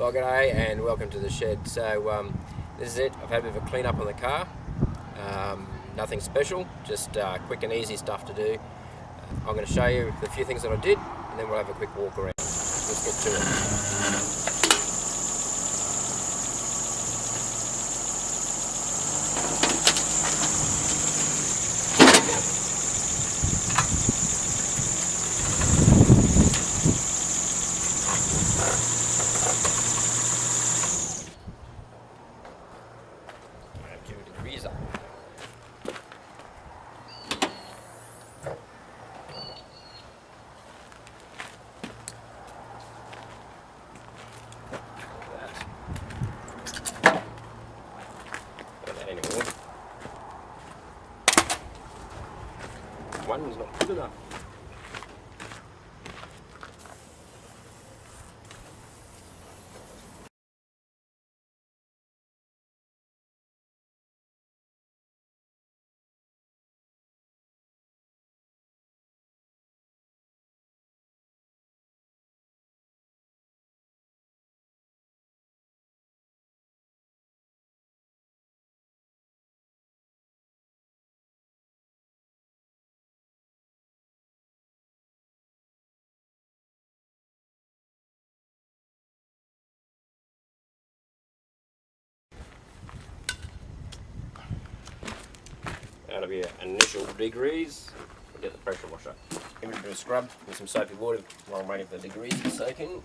Well, g'day and welcome to the shed. So this is it. I've had a bit of a clean up on the car. Nothing special, just quick and easy stuff to do. I'm going to show you the few things that I did and then we'll have a quick walk around. Let's get to it. One's not good enough. That'll be an initial degrease. We'll get the pressure washer. Give it a bit of scrub with some soapy water while I'm waiting for the degrease to soak in.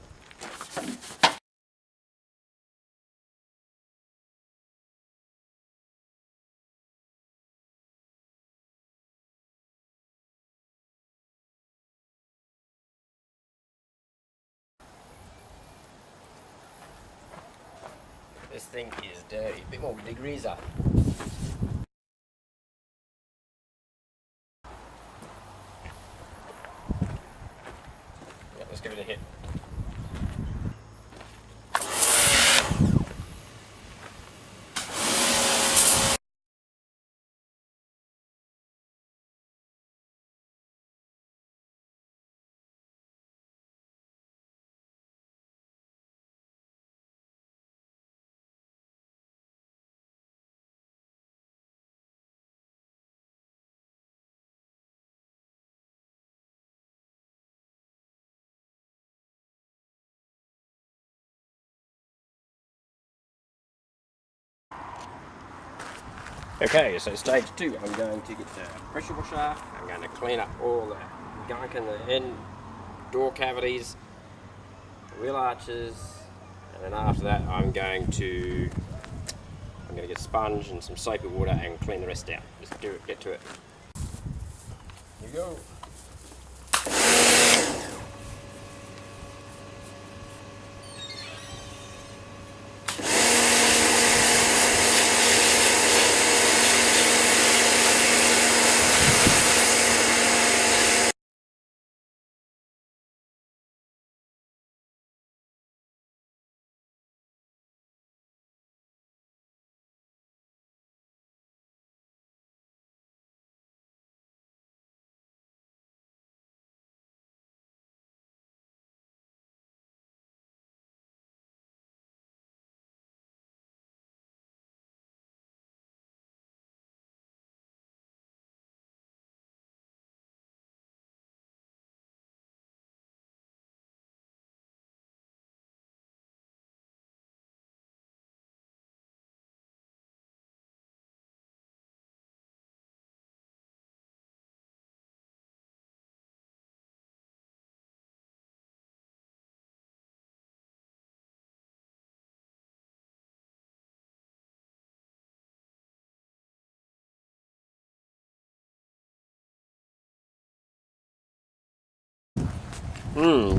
This thing is dirty. A bit more degreaser. Let's give it a hit. Okay, so stage 2, I'm going to get the pressure washer. I'm going to clean up all the gunk in the end door cavities, wheel arches, and then after that I'm going to get a sponge and some soapy water and clean the rest out. Just get to it. Here you go.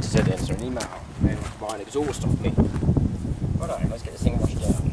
Said answer an email and buy an exhaust off me. Righto, let's get this thing washed down.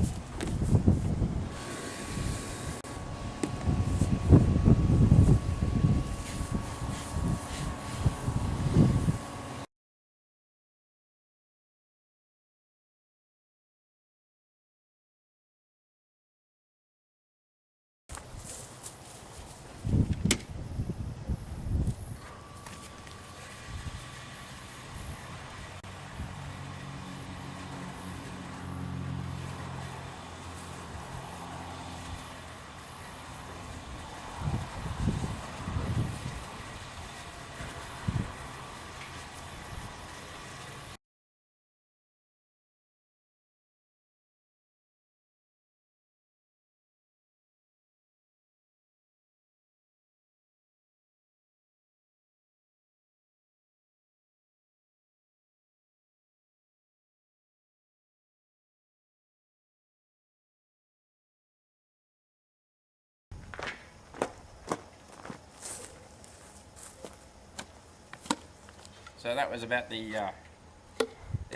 So that was about the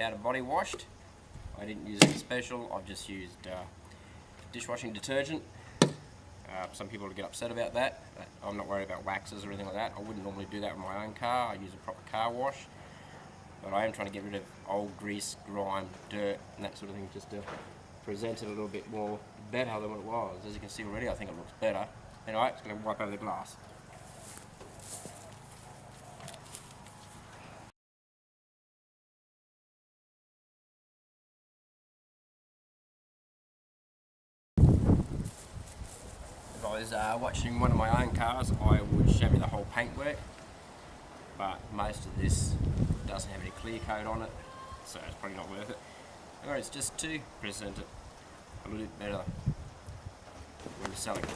outer body washed. I didn't use anything special, I've just used dishwashing detergent. Some people would get upset about that. I'm not worried about waxes or anything like that. I wouldn't normally do that with my own car. I use a proper car wash. But I am trying to get rid of old grease, grime, dirt and that sort of thing, just to present it a little bit more better than what it was. As you can see already, I think it looks better. Anyway, it's going to wipe over the glass. If I was watching one of my own cars, I would show me the whole paintwork, but most of this doesn't have any clear coat on it, so it's probably not worth it. Or it's just to present it a little bit better when you're selling it.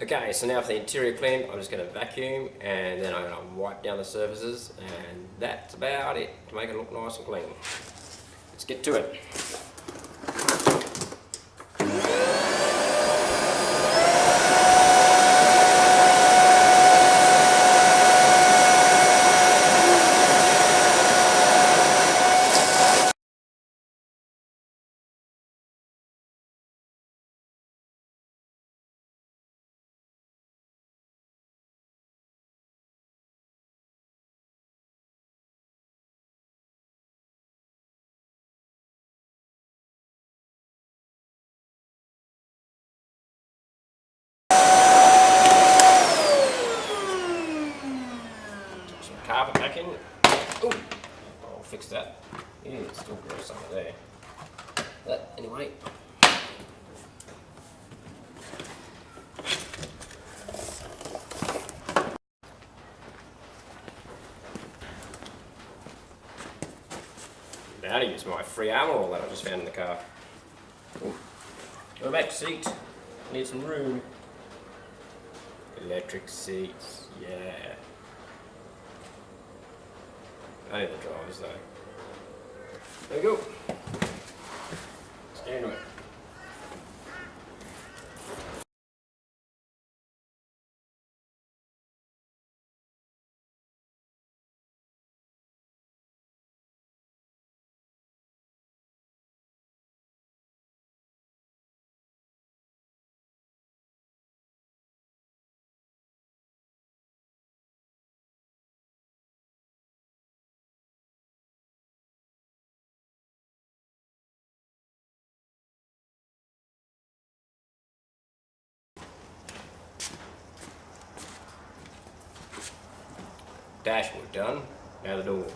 Okay, so now for the interior clean, I'm just going to vacuum and then I'm going to wipe down the surfaces, and that's about it to make it look nice and clean. Let's get to it. Carpet back in. Ooh, I'll fix that. Yeah, it's still got some there. But anyway. Now to use my free armor all that I just found in the car. Ooh. The back seat. Need some room. Electric seats. Yeah. Only the drivers though. There we go. Let's get into it. Dashboard done, now the doors.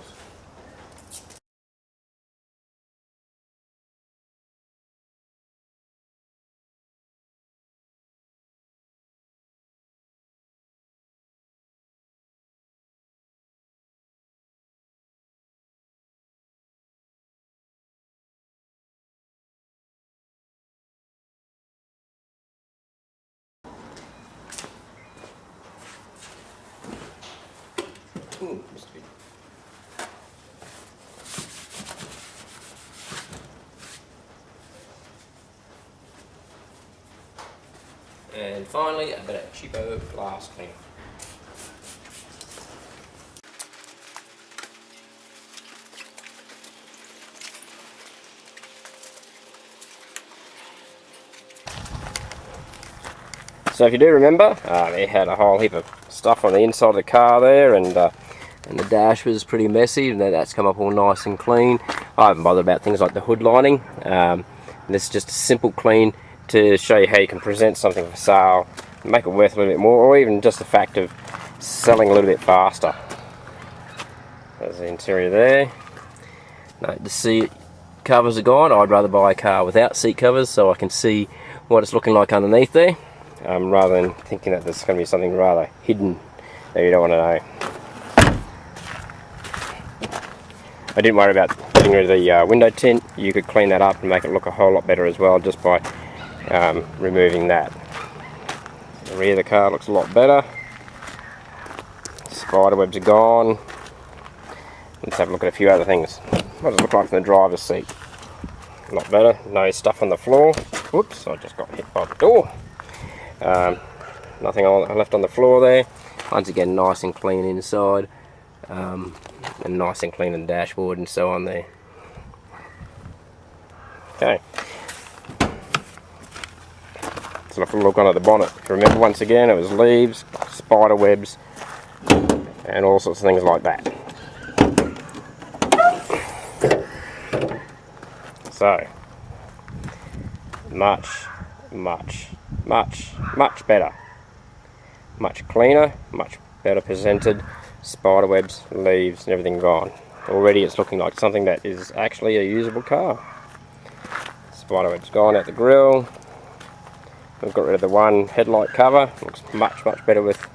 Ooh, must be. And finally, a bit of cheapo glass cleaner. So if you do remember, they had a whole heap of stuff on the inside of the car there, and the dash was pretty messy, and that's come up all nice and clean. I haven't bothered about things like the hood lining. This is just a simple clean to show you how you can present something for sale, make it worth a little bit more, or even just the fact of selling a little bit faster. There's the interior there. No, the seat covers are gone. I'd rather buy a car without seat covers so I can see what it's looking like underneath there, rather than thinking that there's going to be something rather hidden that you don't want to know. I didn't worry about getting rid of the window tint. You could clean that up and make it look a whole lot better as well just by removing that. The rear of the car looks a lot better. Spider webs are gone. Let's have a look at a few other things. What does it look like from the driver's seat? A lot better. No stuff on the floor. Whoops, I just got hit by the door. nothing left on the floor there. Once again, nice and clean inside, and nice and clean in the dashboard and so on there. Okay. So let's look on at the bonnet. If you remember, once again, it was leaves, spider webs, and all sorts of things like that. So, much better. Much cleaner, much better presented. Spider webs, leaves, and everything gone. Already it's looking like something that is actually a usable car. Spider webs gone out the grille. We've got rid of the one headlight cover. Looks much better with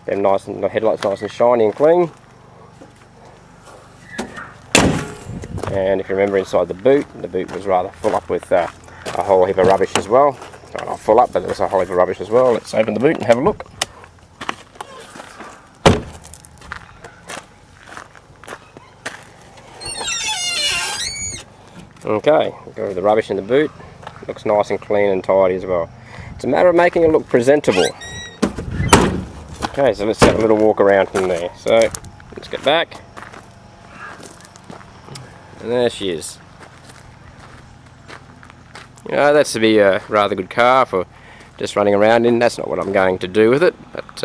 them nice and the headlights nice and shiny and clean. And if you remember, inside the boot was rather full up with a whole heap of rubbish as well. Not full up, but there was a whole heap of rubbish as well. Let's open the boot and have a look. Okay, got rid of the rubbish in the boot. Looks nice and clean and tidy as well. It's a matter of making it look presentable. Okay, so let's have a little walk around from there. So, let's get back. And there she is. You know, that's to be a rather good car for just running around in. That's not what I'm going to do with it, but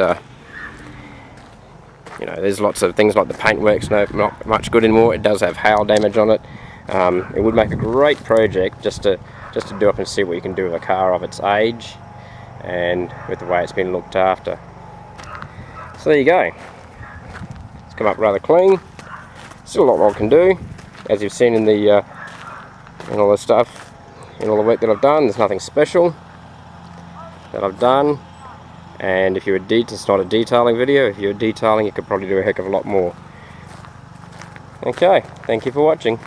you know, there's lots of things like the paintwork's not much good anymore. It does have hail damage on it. It would make a great project just to do up and see what you can do with a car of its age and with the way it's been looked after. So there you go. It's come up rather clean. Still a lot more I can do, as you've seen in the in all the stuff, in all the work that I've done. There's nothing special that I've done, and if you're it's not a detailing video. If you're detailing, you could probably do a heck of a lot more. Okay, thank you for watching.